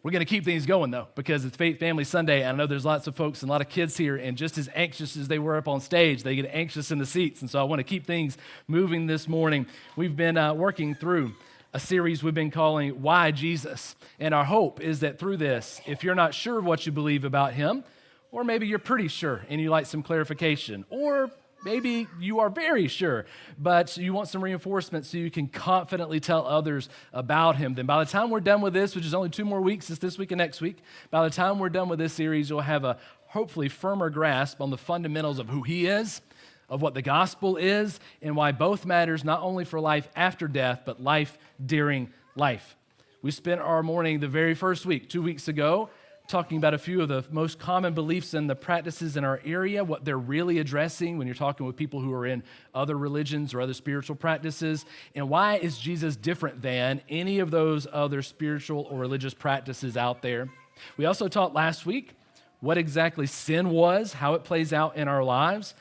We're going to keep things going, though, because it's Faith Family Sunday, and I know there's lots of folks and a lot of kids here, and just as anxious as they were up on stage, they get anxious in the seats, and so I want to keep things moving this morning. We've been working through a series we've been calling Why Jesus, and our hope is that through this, if you're not sure what you believe about him, or maybe you're pretty sure and you like some clarification, or maybe you are very sure, but you want some reinforcement so you can confidently tell others about him. Then by the time we're done with this, which is only 2 more weeks, it's this week and next week, by the time we're done with this series, you'll have a hopefully firmer grasp on the fundamentals of who he is, of what the gospel is, and why both matters not only for life after death, but life during life. We spent our morning the very first week, 2 weeks ago, talking about a few of the most common beliefs and the practices in our area, what they're really addressing when you're talking with people who are in other religions or other spiritual practices, and why is Jesus different than any of those other spiritual or religious practices out there. We also talked last week what exactly sin was, how it plays out in our lives,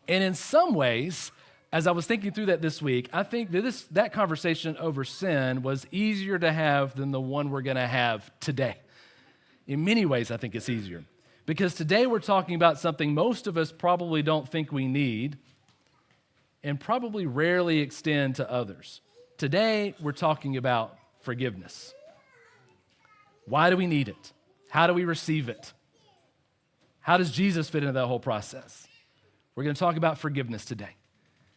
and in some ways, as I was thinking through that this week, I think that conversation over sin was easier to have than the one we're going to have today. In many ways, I think it's easier. Because today we're talking about something most of us probably don't think we need and probably rarely extend to others. Today, we're talking about forgiveness. Why do we need it? How do we receive it? How does Jesus fit into that whole process? We're going to talk about forgiveness today.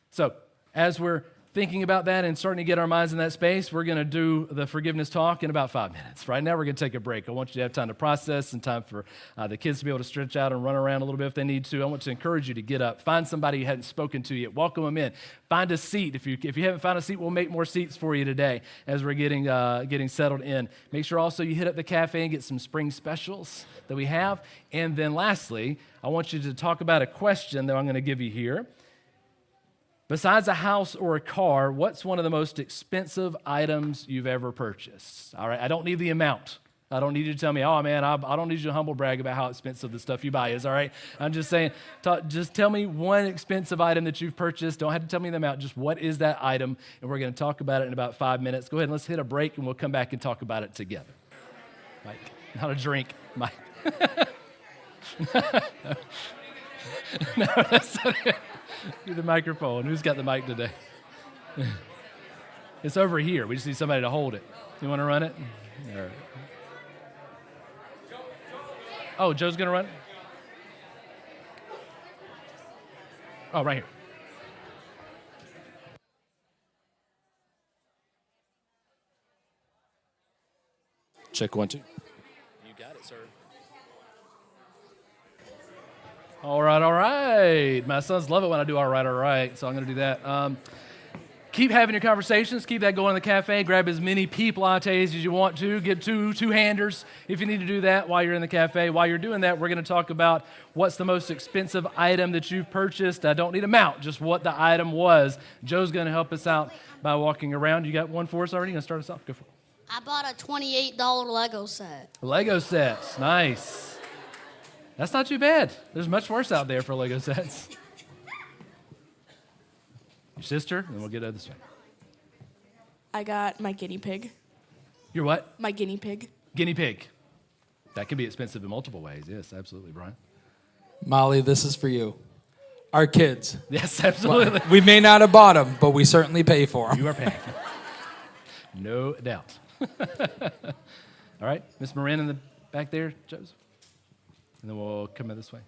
So, as we're thinking about that and starting to get our minds in that space, we're going to do the forgiveness talk in about 5 minutes. Right now, we're going to take a break. I want you to have time to process and time for the kids to be able to stretch out and run around a little bit if they need to. I want to encourage you to get up. Find somebody you hadn't spoken to yet. Welcome them in. Find a seat. If you haven't found a seat, we'll make more seats for you today as we're getting settled in. Make sure also you hit up the cafe and get some spring specials that we have. And then lastly, I want you to talk about a question that I'm going to give you here. Besides a house or a car, what's one of the most expensive items you've ever purchased? All right, I don't need the amount. I don't need you to tell me, oh man, I don't need you to humble brag about how expensive the stuff you buy is, all right? I'm just saying, just tell me one expensive item that you've purchased. Don't have to tell me the amount, just what is that item? And we're going to talk about it in about 5 minutes. Go ahead and let's hit a break and we'll come back and talk about it together. Mike, not a drink, Mike. No, that's not it. Get the microphone. Who's got the mic today? It's over here. We just need somebody to hold it. You want to run it? All right. Oh, Joe's going to run it? Oh, right here. Check 1, 2. You got it, sir. All right. My sons love it when I do all right. So I'm going to do that. Keep having your conversations. Keep that going in the cafe. Grab as many peep lattes as you want to. Get two-handers if you need to do that while you're in the cafe. While you're doing that, we're going to talk about what's the most expensive item that you've purchased. I don't need amount, just what the item was. Joe's going to help us out by walking around. You got one for us already? You going to start us off? Go for it. I bought a $28 Lego set. Lego sets. Nice. That's not too bad. There's much worse out there for Lego sets. Your sister, and then we'll get out this way. I got my guinea pig. Your what? My guinea pig. Guinea pig. That can be expensive in multiple ways. Yes, absolutely, Brian. Molly, this is for you. Our kids. Yes, absolutely. We may not have bought them, but we certainly pay for them. You are paying. No doubt. All right, Miss Moran in the back there, Joseph. And then we'll come in this way.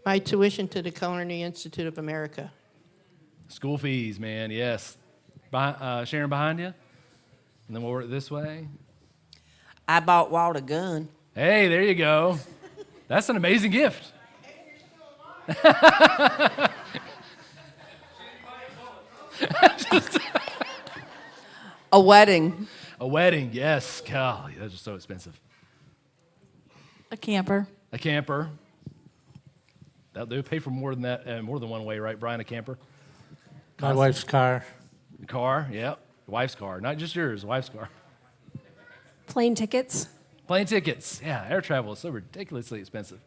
My tuition to the Culinary Institute of America. School fees, man, yes. Sharon behind you. And then we'll work this way. I bought Walt a gun. Hey, there you go. That's an amazing gift. A wedding. A wedding, yes. Golly, those are so expensive. A camper. A camper. They'll pay for more than that, more than one way, right, Brian? A camper? My wife's car. Car, yep. Wife's car, not just yours, wife's car. Plane tickets. Plane tickets. Yeah, air travel is so ridiculously expensive.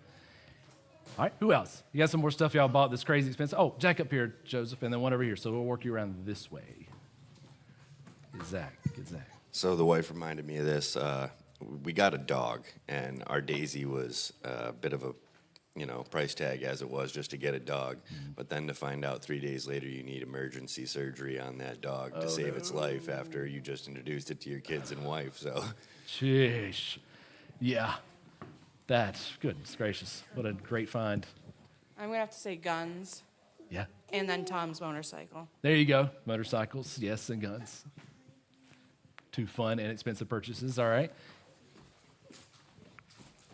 All right, who else? You got some more stuff y'all bought that's crazy expensive? Oh, Jack up here, Joseph, and then one over here. So we'll work you around this way. Get Zach. So the wife reminded me of this. we got a dog, and our Daisy was a bit of a, price tag as it was just to get a dog. But then to find out 3 days later you need emergency surgery on that dog to save its life after you just introduced it to your kids and wife. So, Sheesh. Yeah. That's goodness gracious. What a great find. I'm going to have to say guns Yeah. and then Tom's motorcycle. There you go. Motorcycles, yes, and guns. Two fun and expensive purchases. All right.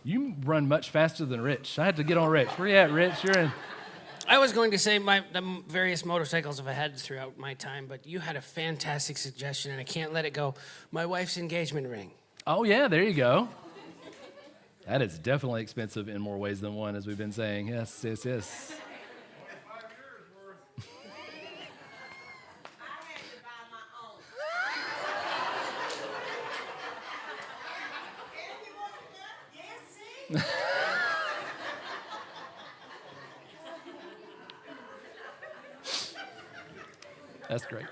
You run much faster than Rich. I had to get on Rich. Where you at, Rich? You're in. I was going to say the various motorcycles I've had throughout my time, but you had a fantastic suggestion, and I can't let it go. My wife's engagement ring. Oh, yeah, there you go. That is definitely expensive in more ways than one, as we've been saying. Yes, yes, yes. That's great.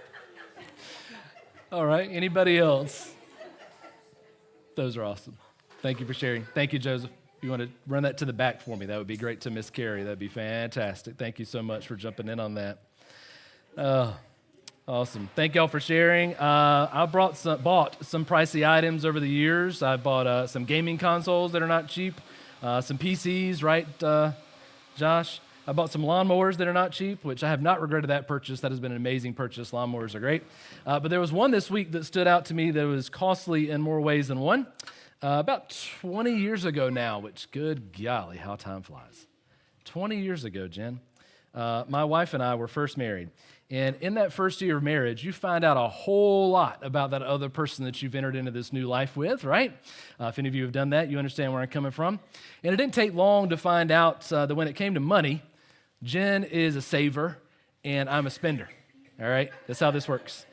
All right, anybody else? Those are awesome. Thank you for sharing. Thank you, Joseph. If you want to run that to the back for me, that would be great to Miss Carrie. That'd be fantastic. Thank you so much for jumping in on that. Awesome. Thank y'all for sharing. I bought some pricey items over the years. I bought some gaming consoles that are not cheap, some PCs, right, Josh? I bought some lawnmowers that are not cheap, which I have not regretted that purchase. That has been an amazing purchase. Lawnmowers are great. But there was one this week that stood out to me that was costly in more ways than one. About 20 years ago now, which good golly, how time flies. 20 years ago, Jen, my wife and I were first married. And in that first year of marriage, you find out a whole lot about that other person that you've entered into this new life with, right? If any of you have done that, you understand where I'm coming from. And it didn't take long to find out that when it came to money, Jen is a saver and I'm a spender, all right? That's how this works.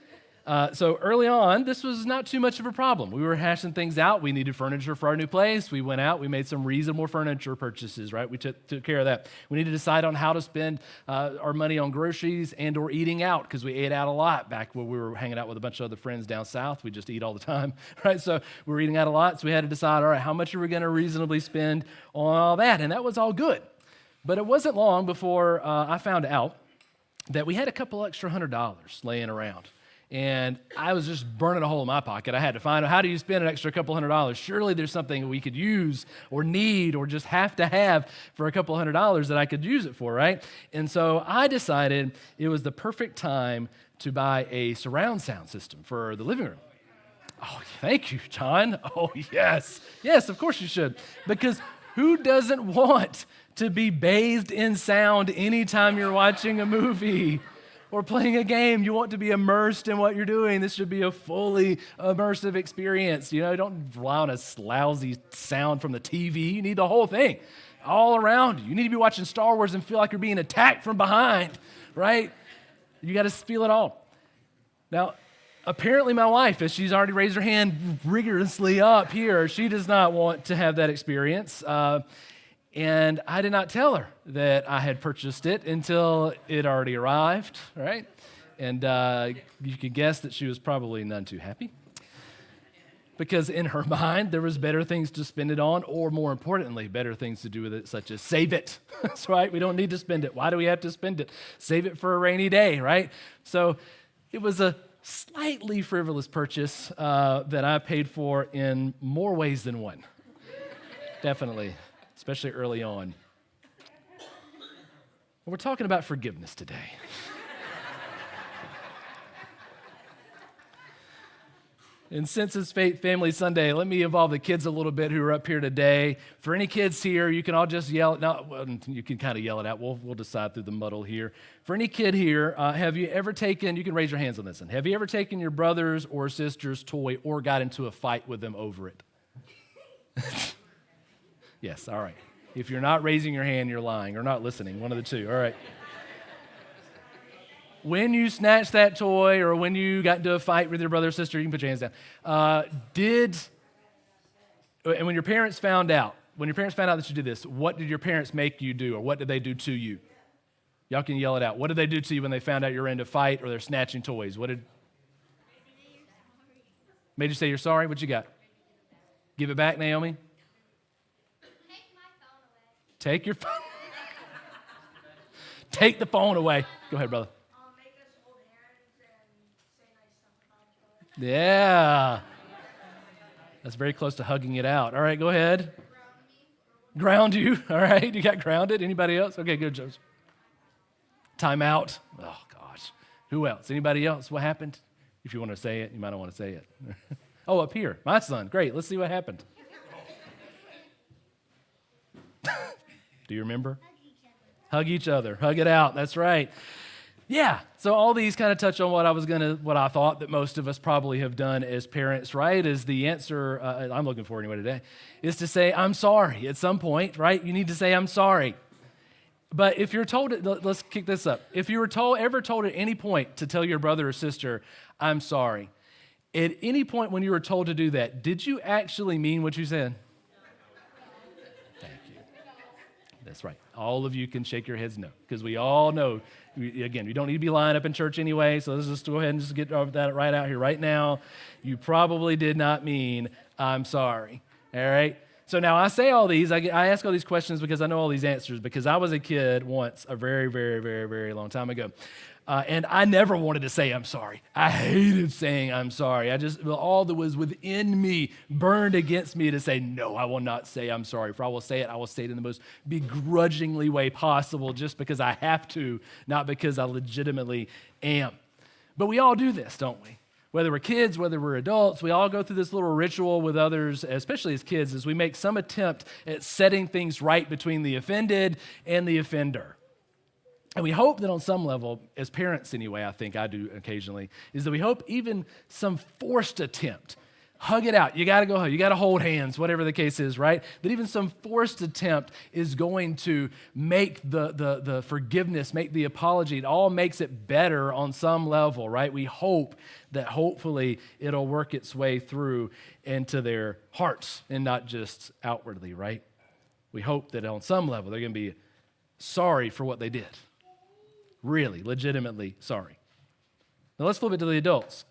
So early on, this was not too much of a problem. We were hashing things out. We needed furniture for our new place. We went out. We made some reasonable furniture purchases, right? We took care of that. We needed to decide on how to spend our money on groceries and or eating out because we ate out a lot back when we were hanging out with a bunch of other friends down south. We just eat all the time, right? So we were eating out a lot. So we had to decide, all right, how much are we going to reasonably spend on all that? And that was all good. But it wasn't long before I found out that we had a couple extra $100 laying around. And I was just burning a hole in my pocket. I had to find out, how do you spend an extra couple $100? Surely there's something we could use or need or just have to have for a couple $100 that I could use it for, right? And so I decided it was the perfect time to buy a surround sound system for the living room. Oh, thank you, John. Oh, yes. Yes, of course you should. Because who doesn't want to be bathed in sound anytime you're watching a movie or playing a game? You want to be immersed in what you're doing. This should be a fully immersive experience. You know, don't rely on a lousy sound from the TV. You need the whole thing all around you. You need to be watching Star Wars and feel like you're being attacked from behind, right? You got to feel it all. Now, apparently my wife, as she's already raised her hand rigorously up here, she does not want to have that experience. And I did not tell her that I had purchased it until it already arrived, right? And you can guess that she was probably none too happy. Because in her mind, there was better things to spend it on, or more importantly, better things to do with it, such as save it. That's right, we don't need to spend it. Why do we have to spend it? Save it for a rainy day, right? So it was a slightly frivolous purchase that I paid for in more ways than one. Definitely. Especially early on. We're talking about forgiveness today. And since it's Family Sunday, let me involve the kids a little bit who are up here today. For any kids here, you can all just yell. No, well, you can kind of yell it out. We'll decide through the muddle here. For any kid here, have you ever taken, you can raise your hands on this one. Have you ever taken your brother's or sister's toy or got into a fight with them over it? Yes, all right. If you're not raising your hand, you're lying or not listening, one of the two, all right. When you snatched that toy or when you got into a fight with your brother or sister, you can put your hands down. And when your parents found out that you did this, what did your parents make you do or what did they do to you? Y'all can yell it out. What did they do to you when they found out you were in a fight or they're snatching toys? Made you say you're sorry? What you got? Give it back, Naomi. Take your phone. Take the phone away. Go ahead, brother. Yeah. That's very close to hugging it out. All right, go ahead. Ground you. All right, you got grounded. Anybody else? Okay, good, Joseph. Time out. Oh, gosh. Who else? Anybody else? What happened? If you want to say it, you might not want to say it. Oh, up here. My son. Great. Let's see what happened. Do you remember? Hug each other. Hug it out. That's right. Yeah. So all these kind of touch on what I thought that most of us probably have done as parents, right? Is the answer I'm looking for anyway today, is to say, I'm sorry at some point, right? You need to say, I'm sorry. But if you're told, let's kick this up. If you were ever told at any point to tell your brother or sister, I'm sorry, at any point when you were told to do that, did you actually mean what you said? Thank you. That's right. All of you can shake your heads no, because we all know, again, you don't need to be lying up in church anyway, so let's just go ahead and just get that right out here right now. You probably did not mean, I'm sorry, all right? So now I say all these, I ask all these questions because I know all these answers, because I was a kid once, a very, very, very, very long time ago, and I never wanted to say I'm sorry. I hated saying I'm sorry. All that was within me burned against me to say, no, I will not say I'm sorry. For I will say it in the most begrudgingly way possible, just because I have to, not because I legitimately am. But we all do this, don't we? Whether we're kids, whether we're adults, we all go through this little ritual with others, especially as kids, as we make some attempt at setting things right between the offended and the offender. And we hope that on some level, as parents anyway, I think I do occasionally, is that we hope even some forced attempt, hug it out, you got to go hug, you got to hold hands, whatever the case is, right? That even some forced attempt is going to make the forgiveness, make the apology, it all makes it better on some level, right? We hope that hopefully it'll work its way through into their hearts and not just outwardly, right? We hope that on some level they're going to be sorry for what they did. Really, legitimately sorry. Now let's flip it to the adults.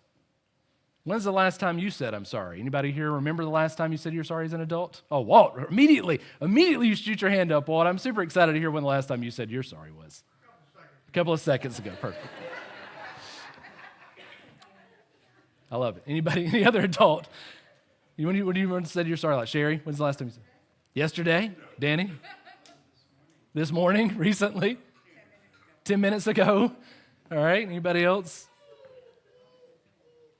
When's the last time you said I'm sorry? Anybody here remember the last time you said you're sorry as an adult? Oh, Walt, immediately you shoot your hand up, Walt. I'm super excited to hear when the last time you said you're sorry was. A couple of seconds ago, perfect. I love it. Any other adult? When do you want to say you're sorry? Like Sherry, when's the last time you said? Yesterday? Danny? This morning? Recently? 10 minutes ago? All right, anybody else?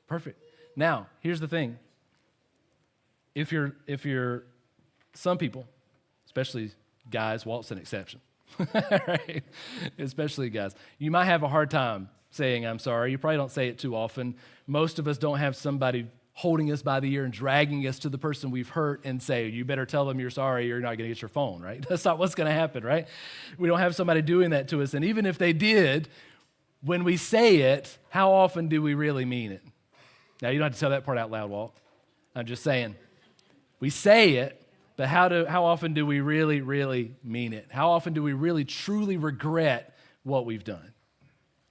Perfect. Now, here's the thing. If you're some people, especially guys, Walt's an exception, right? Especially guys, you might have a hard time saying I'm sorry. You probably don't say it too often. Most of us don't have somebody holding us by the ear and dragging us to the person we've hurt and say, you better tell them you're sorry, you're not going to get your phone, right? That's not what's going to happen, right? We don't have somebody doing that to us. And even if they did, when we say it, how often do we really mean it? Now, you don't have to tell that part out loud, Walt. I'm just saying. We say it, but how often do we really, really mean it? How often do we really, truly regret what we've done?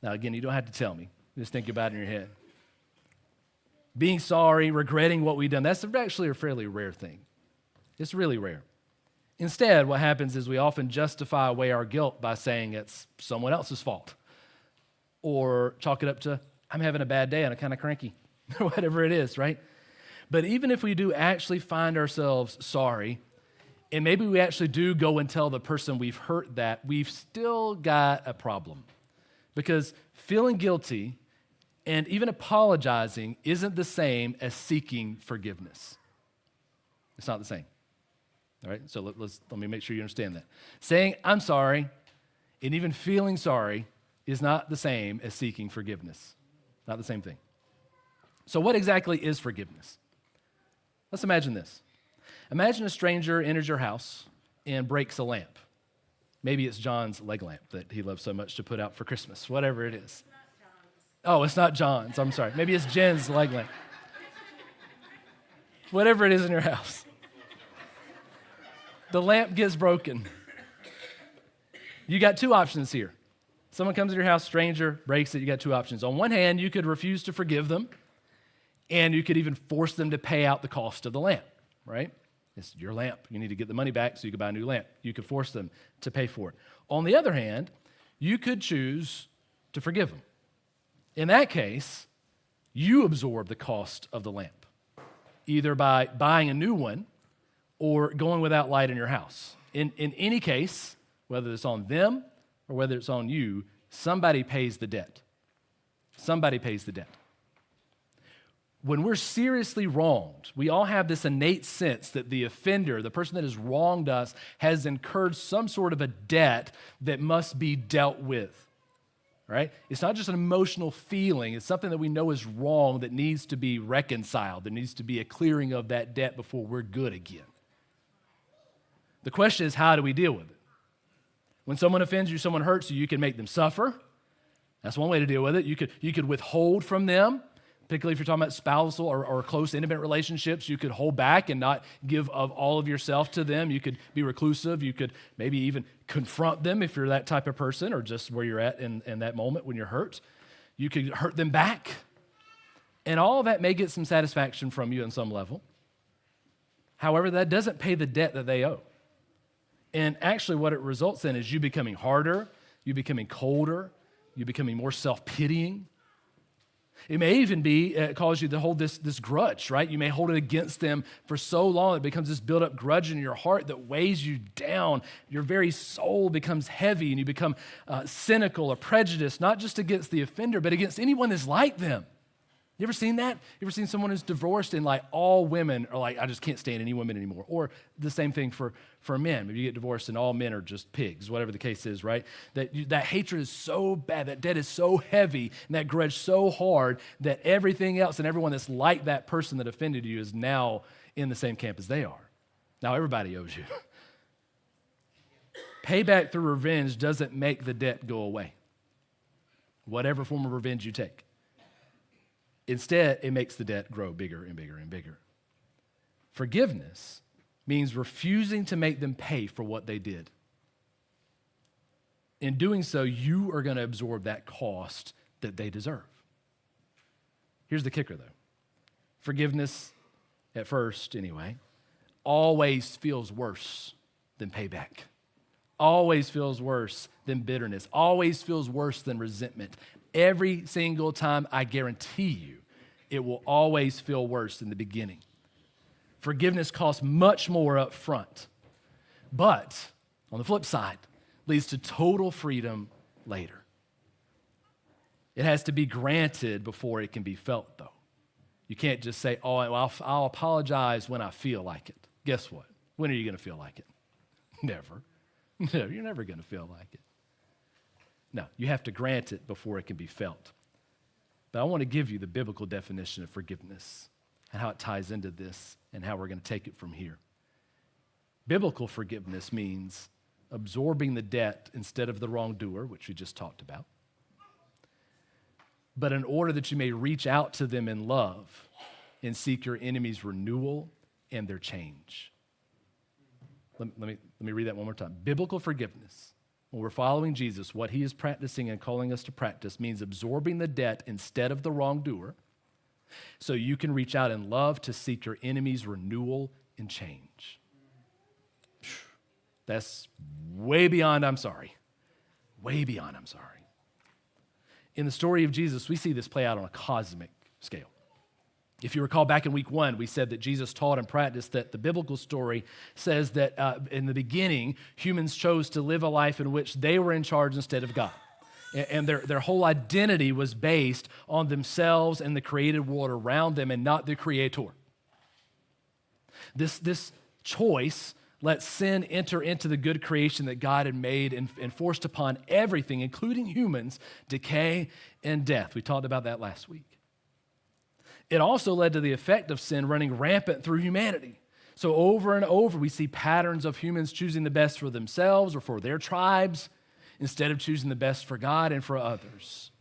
Now, again, you don't have to tell me. Just think about it in your head. Being sorry, regretting what we've done, that's actually a fairly rare thing. It's really rare. Instead, what happens is we often justify away our guilt by saying it's someone else's fault, or chalk it up to, I'm having a bad day and I'm kind of cranky, or whatever it is, right? But even if we do actually find ourselves sorry, and maybe we actually do go and tell the person we've hurt that, we've still got a problem. Because feeling guilty and even apologizing isn't the same as seeking forgiveness. It's not the same. All right, so let me make sure you understand that. Saying I'm sorry and even feeling sorry is not the same as seeking forgiveness. Not the same thing. So what exactly is forgiveness? Let's imagine this. Imagine a stranger enters your house and breaks a lamp. Maybe it's John's leg lamp that he loves so much to put out for Christmas, whatever it is. Oh, it's not John's. I'm sorry. Maybe it's Jen's leg lamp. Whatever it is in your house. The lamp gets broken. You got two options here. Someone comes to your house, stranger, breaks it. You got two options. On one hand, you could refuse to forgive them, and you could even force them to pay out the cost of the lamp, right? It's your lamp. You need to get the money back so you can buy a new lamp. You could force them to pay for it. On the other hand, you could choose to forgive them. In that case, you absorb the cost of the lamp, either by buying a new one or going without light in your house. In any case, whether it's on them or whether it's on you, somebody pays the debt. Somebody pays the debt. When we're seriously wronged, we all have this innate sense that the offender, the person that has wronged us, has incurred some sort of a debt that must be dealt with. Right? It's not just an emotional feeling. It's something that we know is wrong that needs to be reconciled. There needs to be a clearing of that debt before we're good again. The question is, how do we deal with it? When someone offends you, someone hurts you, you can make them suffer. That's one way to deal with it. You could withhold from them, particularly if you're talking about spousal or close, intimate relationships. You could hold back and not give of all of yourself to them. You could be reclusive. You could maybe even confront them if you're that type of person, or just where you're at in that moment when you're hurt. You could hurt them back. And all of that may get some satisfaction from you on some level. However, that doesn't pay the debt that they owe. And actually what it results in is you becoming harder, you becoming colder, you becoming more self-pitying. It may even be cause you to hold this grudge, right? You may hold it against them for so long it becomes this built-up grudge in your heart that weighs you down. Your very soul becomes heavy, and you become cynical or prejudiced, not just against the offender, but against anyone that's like them. You ever seen that? You ever seen someone who's divorced and like all women are like, I just can't stand any women anymore? Or the same thing for men. Maybe you get divorced and all men are just pigs, whatever the case is, right? That hatred is so bad, that debt is so heavy, and that grudge so hard that everything else and everyone that's like that person that offended you is now in the same camp as they are. Now everybody owes you. Payback through revenge doesn't make the debt go away, whatever form of revenge you take. Instead, it makes the debt grow bigger and bigger and bigger. Forgiveness means refusing to make them pay for what they did. In doing so, you are going to absorb that cost that they deserve. Here's the kicker, though. Forgiveness, at first anyway, always feels worse than payback. Always feels worse than bitterness. Always feels worse than resentment. Every single time, I guarantee you, it will always feel worse in the beginning. Forgiveness costs much more up front, but on the flip side, leads to total freedom later. It has to be granted before it can be felt, though. You can't just say, oh, well, I'll apologize when I feel like it. Guess what? When are you going to feel like it? Never. No, you're never going to feel like it. No, you have to grant it before it can be felt. But I want to give you the biblical definition of forgiveness and how it ties into this and how we're going to take it from here. Biblical forgiveness means absorbing the debt instead of the wrongdoer, which we just talked about, but in order that you may reach out to them in love and seek your enemy's renewal and their change. Let me read that one more time. Biblical forgiveness, when we're following Jesus, what he is practicing and calling us to practice means absorbing the debt instead of the wrongdoer so you can reach out in love to seek your enemy's renewal and change. That's way beyond I'm sorry. Way beyond I'm sorry. In the story of Jesus, we see this play out on a cosmic scale. If you recall back in week 1, we said that Jesus taught and practiced that the biblical story says that in the beginning, humans chose to live a life in which they were in charge instead of God. And their whole identity was based on themselves and the created world around them and not the Creator. This choice let sin enter into the good creation that God had made and forced upon everything, including humans, decay and death. We talked about that last week. It also led to the effect of sin running rampant through humanity. So over and over, we see patterns of humans choosing the best for themselves or for their tribes instead of choosing the best for God and for others.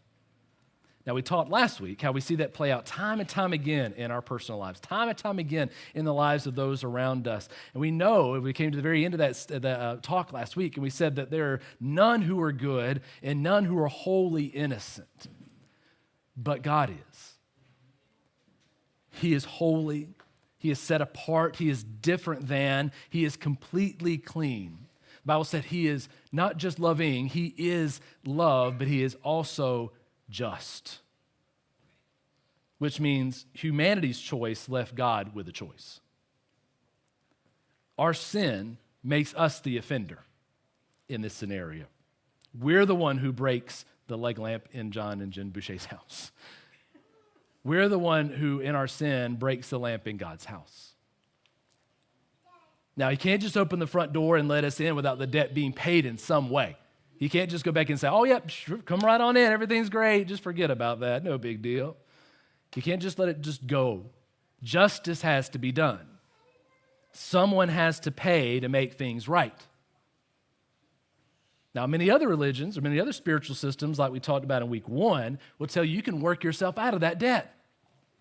Now, we talked last week how we see that play out time and time again in our personal lives, time and time again in the lives of those around us. And we know, we came to the very end of that talk last week, and we said that there are none who are good and none who are wholly innocent, but God is. He is holy, He is set apart. He is different than. He is completely clean. The Bible said he is not just loving, he is love, but he is also just. Which means humanity's choice left God with a choice. Our sin makes us the offender in this scenario. We're the one who breaks the leg lamp in John and Jen Boucher's house. We're the one who, in our sin, breaks the lamp in God's house. Now, he can't just open the front door and let us in without the debt being paid in some way. He can't just go back and say, oh, yeah, sure, come right on in. Everything's great. Just forget about that. No big deal. You can't just let it just go. Justice has to be done. Someone has to pay to make things right. Now, many other religions or many other spiritual systems, like we talked about in week 1, will tell you can work yourself out of that debt.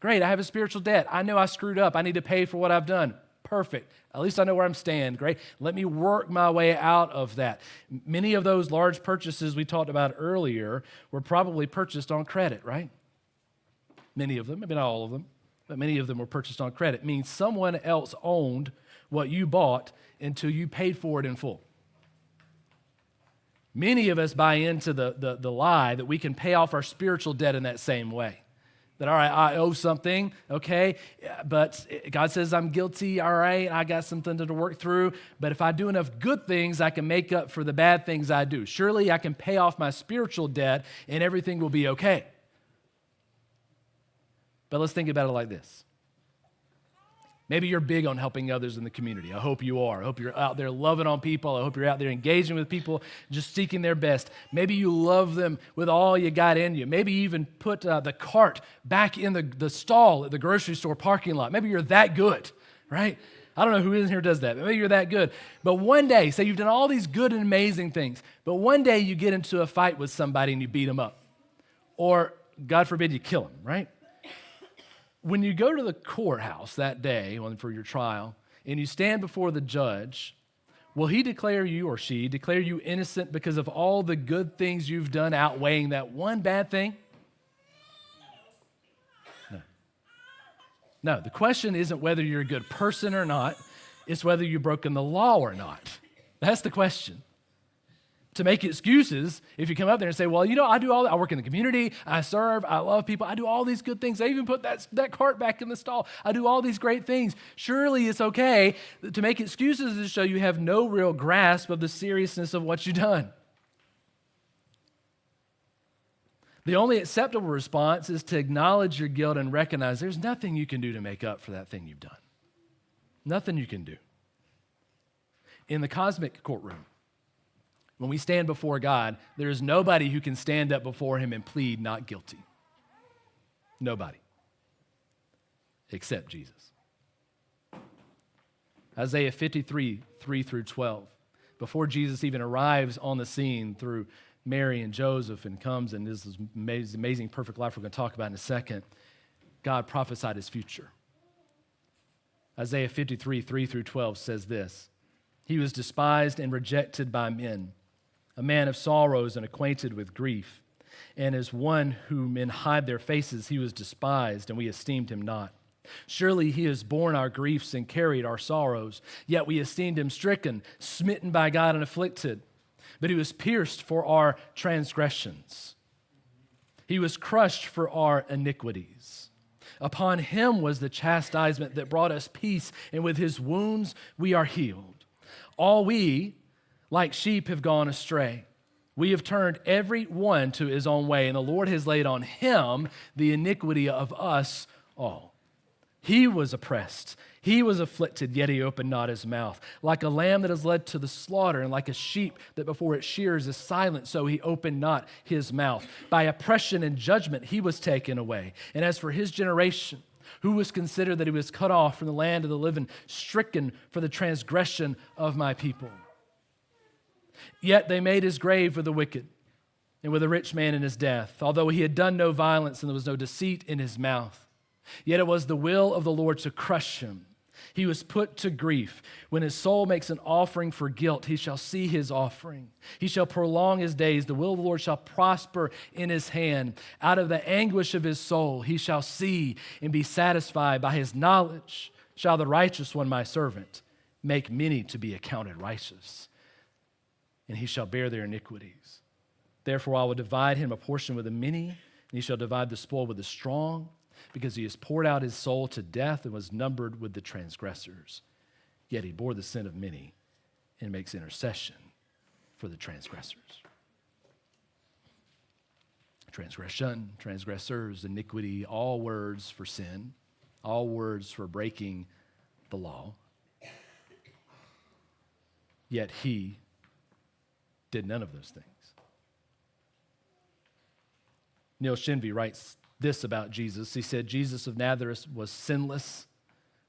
Great, I have a spiritual debt. I know I screwed up. I need to pay for what I've done. Perfect. At least I know where I'm standing. Great. Let me work my way out of that. Many of those large purchases we talked about earlier were probably purchased on credit, right? Many of them, maybe not all of them, but many of them were purchased on credit. Means someone else owned what you bought until you paid for it in full. Many of us buy into the lie that we can pay off our spiritual debt in that same way. That, all right, I owe something, okay, but God says I'm guilty, all right, I got something to work through, but if I do enough good things, I can make up for the bad things I do. Surely I can pay off my spiritual debt and everything will be okay. But let's think about it like this. Maybe you're big on helping others in the community. I hope you are. I hope you're out there loving on people. I hope you're out there engaging with people, just seeking their best. Maybe you love them with all you got in you. Maybe you even put the cart back in the stall at the grocery store parking lot. Maybe you're that good, right? I don't know who in here does that, but maybe you're that good. But one day, say you've done all these good and amazing things, but one day you get into a fight with somebody and you beat them up. Or, God forbid, you kill them, right? When you go to the courthouse that day for your trial and you stand before the judge, will he declare you or she declare you innocent because of all the good things you've done outweighing that one bad thing? No. No, the question isn't whether you're a good person or not. It's whether you've broken the law or not. That's the question. To make excuses, if you come up there and say, well, you know, I work in the community, I serve, I love people, I do all these good things. I even put that cart back in the stall. I do all these great things. Surely it's okay to make excuses to show you have no real grasp of the seriousness of what you've done. The only acceptable response is to acknowledge your guilt and recognize there's nothing you can do to make up for that thing you've done. Nothing you can do. In the cosmic courtroom, when we stand before God, there is nobody who can stand up before him and plead not guilty. Nobody. Except Jesus. Isaiah 53, 3 through 12. Before Jesus even arrives on the scene through Mary and Joseph and comes and this amazing perfect life we're going to talk about in a second, God prophesied his future. Isaiah 53, 3 through 12 says this: He was despised and rejected by men, a man of sorrows and acquainted with grief. And as one whom men hide their faces, he was despised, and we esteemed him not. Surely he has borne our griefs and carried our sorrows, yet we esteemed him stricken, smitten by God, and afflicted. But he was pierced for our transgressions. He was crushed for our iniquities. Upon him was the chastisement that brought us peace, and with his wounds we are healed. All we, like sheep, have gone astray. We have turned every one to his own way, and the Lord has laid on him the iniquity of us all. He was oppressed, he was afflicted, yet he opened not his mouth. Like a lamb that is led to the slaughter, and like a sheep that before it shears is silent, so he opened not his mouth. By oppression and judgment he was taken away. And as for his generation, who was considered that he was cut off from the land of the living, stricken for the transgression of my people. Yet they made his grave with the wicked and with a rich man in his death, although he had done no violence and there was no deceit in his mouth. Yet it was the will of the Lord to crush him. He was put to grief. When his soul makes an offering for guilt, he shall see his offering. He shall prolong his days. The will of the Lord shall prosper in his hand. Out of the anguish of his soul, he shall see and be satisfied. By his knowledge, shall the righteous one, my servant, make many to be accounted righteous, and he shall bear their iniquities. Therefore I will divide him a portion with the many, and he shall divide the spoil with the strong, because he has poured out his soul to death and was numbered with the transgressors. Yet he bore the sin of many and makes intercession for the transgressors. Transgression, transgressors, iniquity, all words for sin, all words for breaking the law. Yet he did none of those things. Neil Shenvi writes this about Jesus. He said, Jesus of Nazareth was sinless,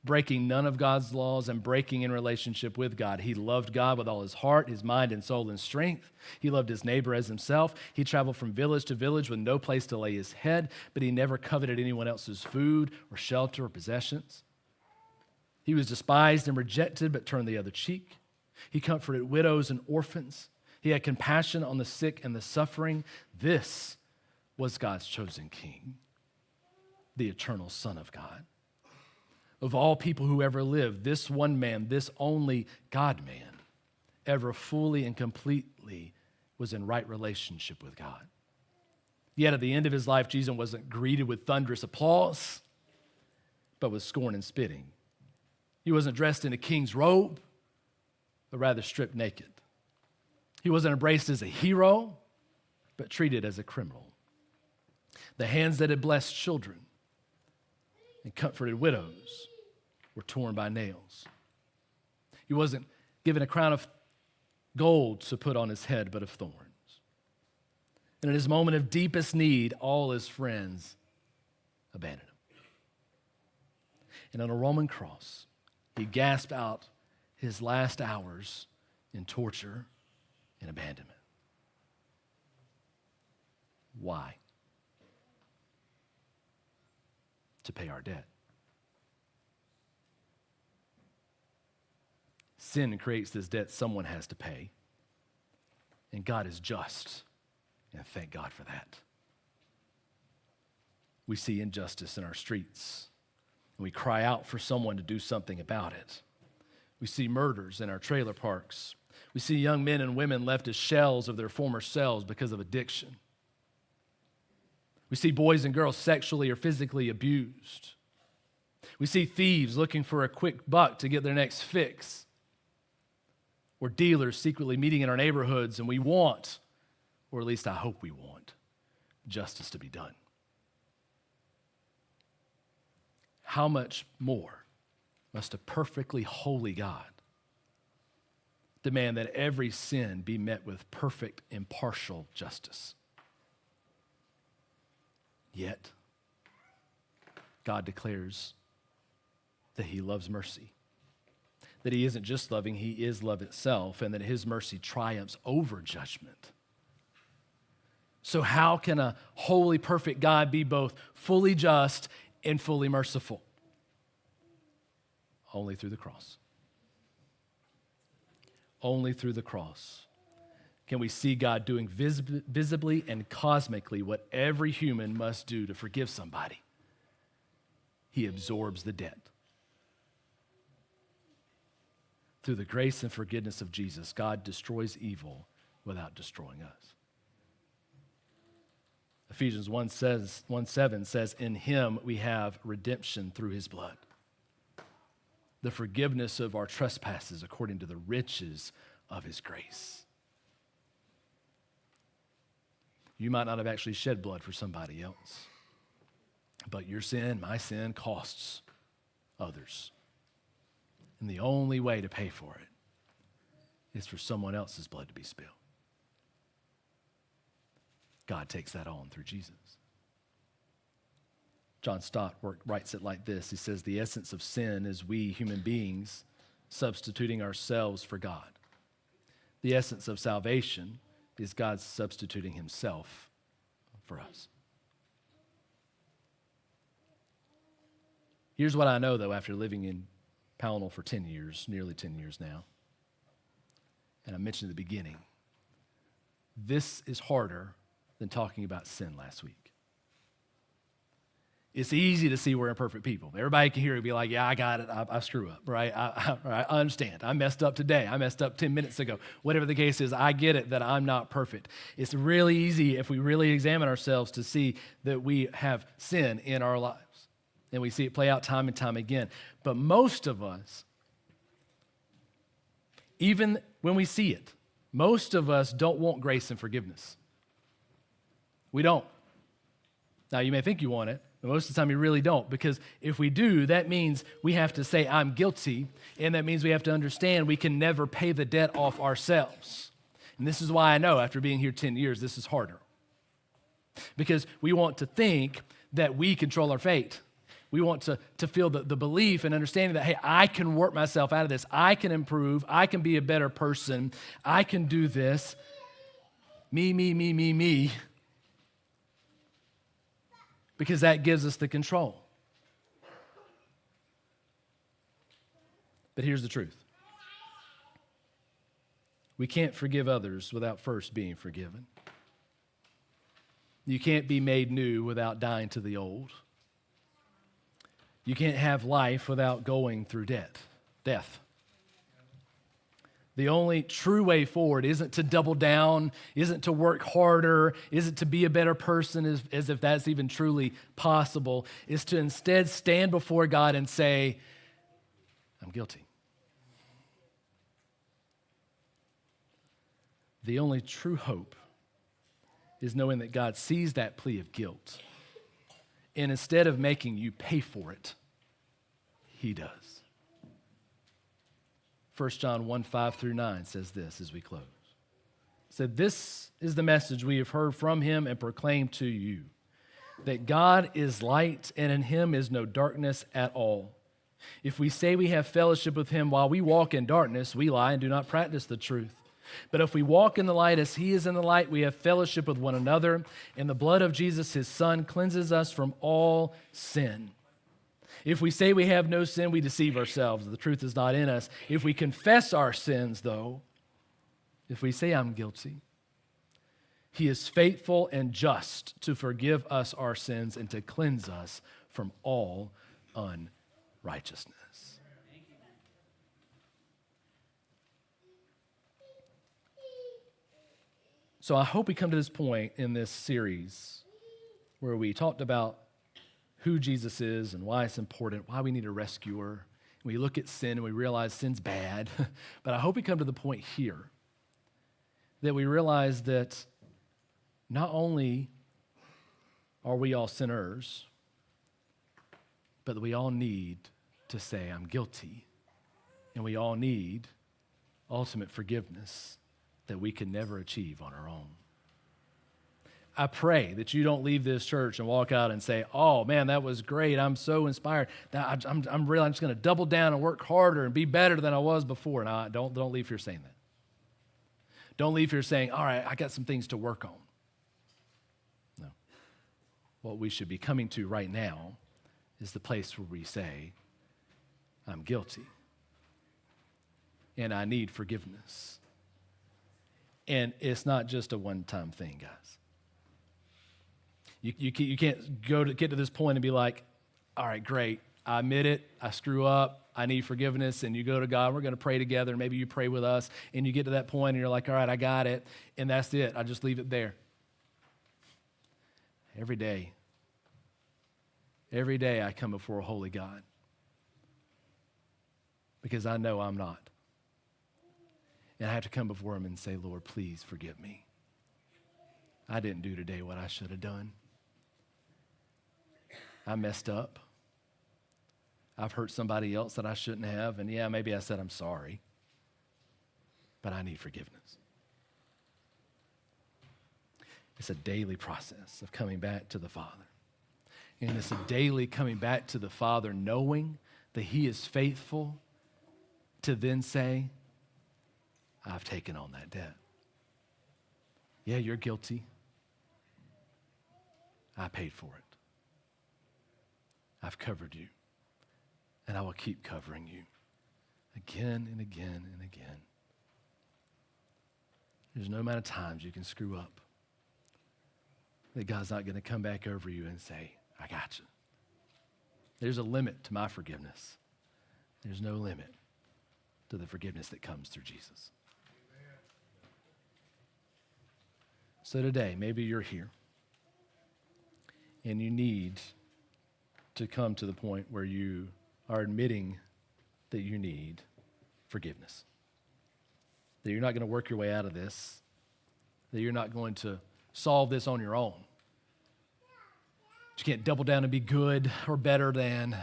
breaking none of God's laws and breaking in relationship with God. He loved God with all his heart, his mind, and soul and strength. He loved his neighbor as himself. He traveled from village to village with no place to lay his head, but he never coveted anyone else's food or shelter or possessions. He was despised and rejected, but turned the other cheek. He comforted widows and orphans. He had compassion on the sick and the suffering. This was God's chosen king, the eternal Son of God. Of all people who ever lived, this one man, this only God-man, ever fully and completely was in right relationship with God. Yet at the end of his life, Jesus wasn't greeted with thunderous applause, but with scorn and spitting. He wasn't dressed in a king's robe, but rather stripped naked. He wasn't embraced as a hero, but treated as a criminal. The hands that had blessed children and comforted widows were torn by nails. He wasn't given a crown of gold to put on his head, but of thorns. And in his moment of deepest need, all his friends abandoned him. And on a Roman cross, he gasped out his last hours in torture and abandonment. Why? To pay our debt. Sin creates this debt someone has to pay, and God is just, and thank God for that. We see injustice in our streets, and we cry out for someone to do something about it. We see murders in our trailer parks. We see young men and women left as shells of their former selves because of addiction. We see boys and girls sexually or physically abused. We see thieves looking for a quick buck to get their next fix, or dealers secretly meeting in our neighborhoods, and we want, or at least I hope we want, justice to be done. How much more must a perfectly holy God demand that every sin be met with perfect, impartial justice? Yet, God declares that he loves mercy, that he isn't just loving, he is love itself, and that his mercy triumphs over judgment. So how can a holy, perfect God be both fully just and fully merciful? Only through the cross. Only through the cross can we see God doing visibly and cosmically what every human must do to forgive somebody. He absorbs the debt. Through the grace and forgiveness of Jesus, God destroys evil without destroying us. Ephesians 1:7 says, in him we have redemption through his blood, the forgiveness of our trespasses according to the riches of his grace. You might not have actually shed blood for somebody else, but your sin, my sin, costs others. And the only way to pay for it is for someone else's blood to be spilled. God takes that on through Jesus. John Stott writes it like this. He says, the essence of sin is we human beings substituting ourselves for God. The essence of salvation is God substituting himself for us. Here's what I know, though, after living in Pownell for 10 years, nearly 10 years now, and I mentioned at the beginning, this is harder than talking about sin last week. It's easy to see we're imperfect people. Everybody can hear it and be like, yeah, I got it. I screw up, right? I understand. I messed up today. I messed up 10 minutes ago. Whatever the case is, I get it that I'm not perfect. It's really easy if we really examine ourselves to see that we have sin in our lives. And we see it play out time and time again. But most of us, even when we see it, most of us don't want grace and forgiveness. We don't. Now, you may think you want it, but most of the time you really don't, because if we do, that means we have to say, I'm guilty, and that means we have to understand we can never pay the debt off ourselves. And this is why I know after being here 10 years, this is harder. Because we want to think that we control our fate. We want to feel the belief and understanding that, hey, I can work myself out of this. I can improve. I can be a better person. I can do this. Me. Because that gives us the control. But here's the truth. We can't forgive others without first being forgiven. You can't be made new without dying to the old. You can't have life without going through death. The only true way forward isn't to double down, isn't to work harder, isn't to be a better person, as if that's even truly possible, is to instead stand before God and say, I'm guilty. The only true hope is knowing that God sees that plea of guilt, and instead of making you pay for it, he does. 1 John 1:5-9 says this as we close. It said, this is the message we have heard from him and proclaimed to you, that God is light and in him is no darkness at all. If we say we have fellowship with him while we walk in darkness, we lie and do not practice the truth. But if we walk in the light as he is in the light, we have fellowship with one another, and the blood of Jesus, his son, cleanses us from all sin. If we say we have no sin, we deceive ourselves. The truth is not in us. If we confess our sins, though, if we say I'm guilty, he is faithful and just to forgive us our sins and to cleanse us from all unrighteousness. So I hope we come to this point in this series where we talked about who Jesus is and why it's important, why we need a rescuer. We look at sin and we realize sin's bad. But I hope we come to the point here that we realize that not only are we all sinners, but that we all need to say, I'm guilty. And we all need ultimate forgiveness that we can never achieve on our own. I pray that you don't leave this church and walk out and say, oh man, that was great. I'm so inspired. I'm just going to double down and work harder and be better than I was before. No, don't leave here saying that. Don't leave here saying, all right, I got some things to work on. No. What we should be coming to right now is the place where we say, I'm guilty and I need forgiveness. And it's not just a one-time thing, guys. You can't get to this point and be like, all right, great, I admit it, I screw up, I need forgiveness, and you go to God, we're going to pray together, and maybe you pray with us, and you get to that point, and you're like, all right, I got it, and that's it, I just leave it there. Every day I come before a holy God because I know I'm not. And I have to come before him and say, Lord, please forgive me. I didn't do today what I should have done. I messed up. I've hurt somebody else that I shouldn't have. And yeah, maybe I said I'm sorry. But I need forgiveness. It's a daily process of coming back to the Father. And it's a daily coming back to the Father knowing that he is faithful to then say, I've taken on that debt. Yeah, you're guilty. I paid for it. I've covered you. And I will keep covering you again and again and again. There's no amount of times you can screw up that God's not going to come back over you and say, I got you. There's a limit to my forgiveness. There's no limit to the forgiveness that comes through Jesus. So today, maybe you're here and you need to come to the point where you are admitting that you need forgiveness. That you're not going to work your way out of this. That you're not going to solve this on your own. You can't double down and be good or better than.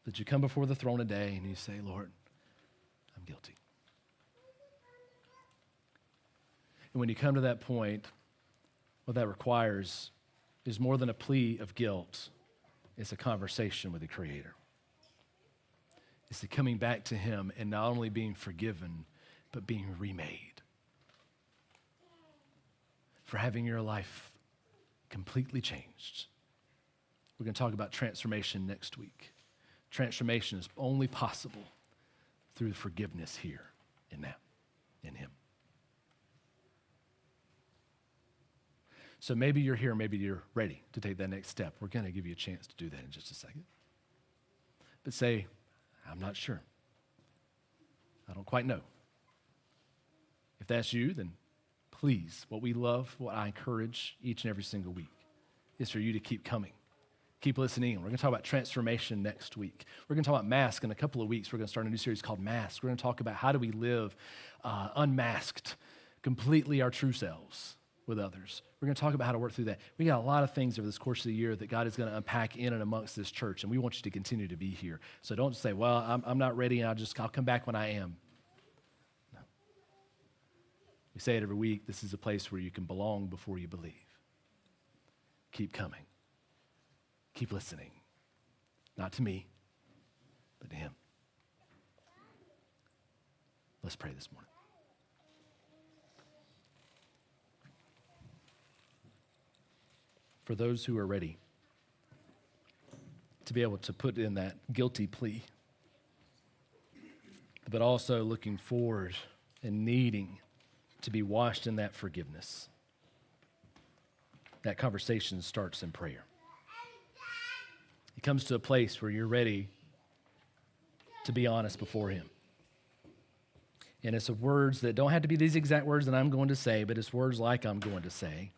That you come before the throne today and you say, Lord, I'm guilty. And when you come to that point, what that requires is more than a plea of guilt. It's a conversation with the Creator. It's the coming back to Him and not only being forgiven, but being remade. For having your life completely changed. We're going to talk about transformation next week. Transformation is only possible through forgiveness here and now in Him. So maybe you're here, maybe you're ready to take that next step. We're going to give you a chance to do that in just a second. But say, I'm not sure. I don't quite know. If that's you, then please, what we love, what I encourage each and every single week is for you to keep coming. Keep listening. We're going to talk about transformation next week. We're going to talk about mask in a couple of weeks. We're going to start a new series called Mask. We're going to talk about how do we live unmasked, completely our true selves with others. We're going to talk about how to work through that. We got a lot of things over this course of the year that God is going to unpack in and amongst this church, and we want you to continue to be here. So don't say, well, I'm not ready, and I'll come back when I am. No. We say it every week. This is a place where you can belong before you believe. Keep coming. Keep listening. Not to me, but to Him. Let's pray this morning. For those who are ready to be able to put in that guilty plea, but also looking forward and needing to be washed in that forgiveness, that conversation starts in prayer. It comes to a place where you're ready to be honest before Him. And it's words that don't have to be these exact words that I'm going to say, but it's words like I'm going to say.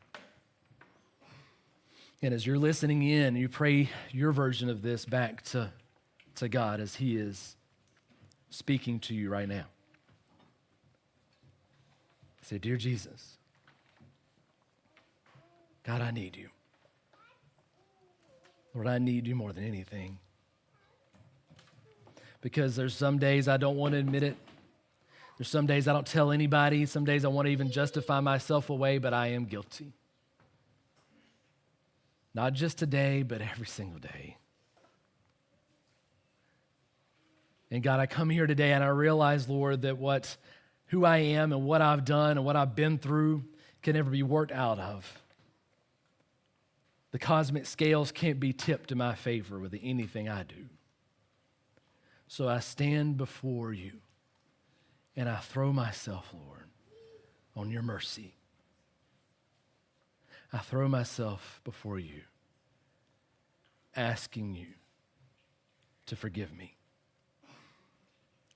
And as you're listening in, you pray your version of this back to God as He is speaking to you right now. Say, Dear Jesus, God, I need you. Lord, I need you more than anything. Because there's some days I don't want to admit it. There's some days I don't tell anybody. Some days I want to even justify myself away, but I am guilty. Not just today, but every single day. And God, I come here today and I realize, Lord, that who I am and what I've done and what I've been through can never be worked out of. The cosmic scales can't be tipped in my favor with anything I do. So I stand before you and I throw myself, Lord, on your mercy. I throw myself before you, asking you to forgive me.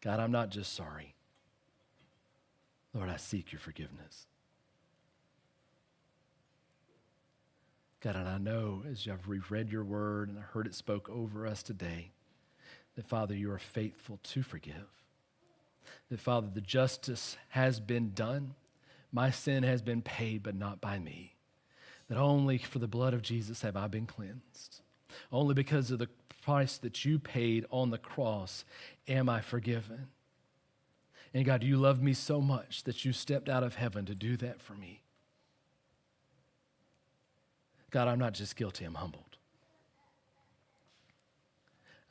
God, I'm not just sorry. Lord, I seek your forgiveness. God, and I know as I've reread your word and I heard it spoke over us today, that, Father, you are faithful to forgive. That, Father, the justice has been done. My sin has been paid, but not by me. That only for the blood of Jesus have I been cleansed. Only because of the price that you paid on the cross am I forgiven. And God, you love me so much that you stepped out of heaven to do that for me. God, I'm not just guilty, I'm humbled.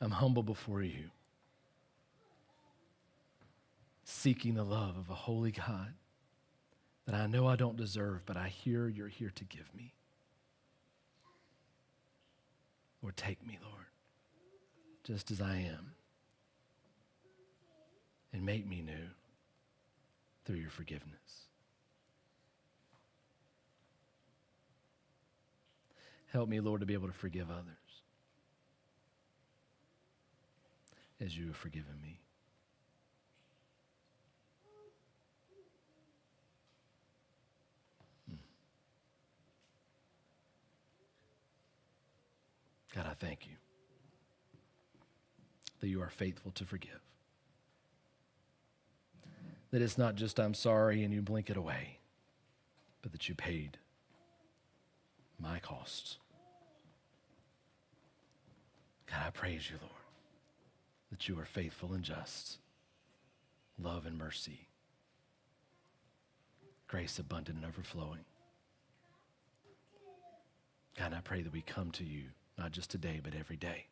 I'm humble before you, seeking the love of a holy God that I know I don't deserve, but I hear you're here to give me. Lord, take me, Lord, just as I am, and make me new through your forgiveness. Help me, Lord, to be able to forgive others. as you have forgiven me. God, I thank you that you are faithful to forgive. That it's not just I'm sorry and you blink it away, but that you paid my costs. God, I praise you, Lord, that you are faithful and just, love and mercy, grace abundant and overflowing. God, I pray that we come to you, not just today, but every day,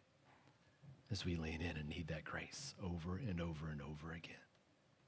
as we lean in and need that grace over and over and over again.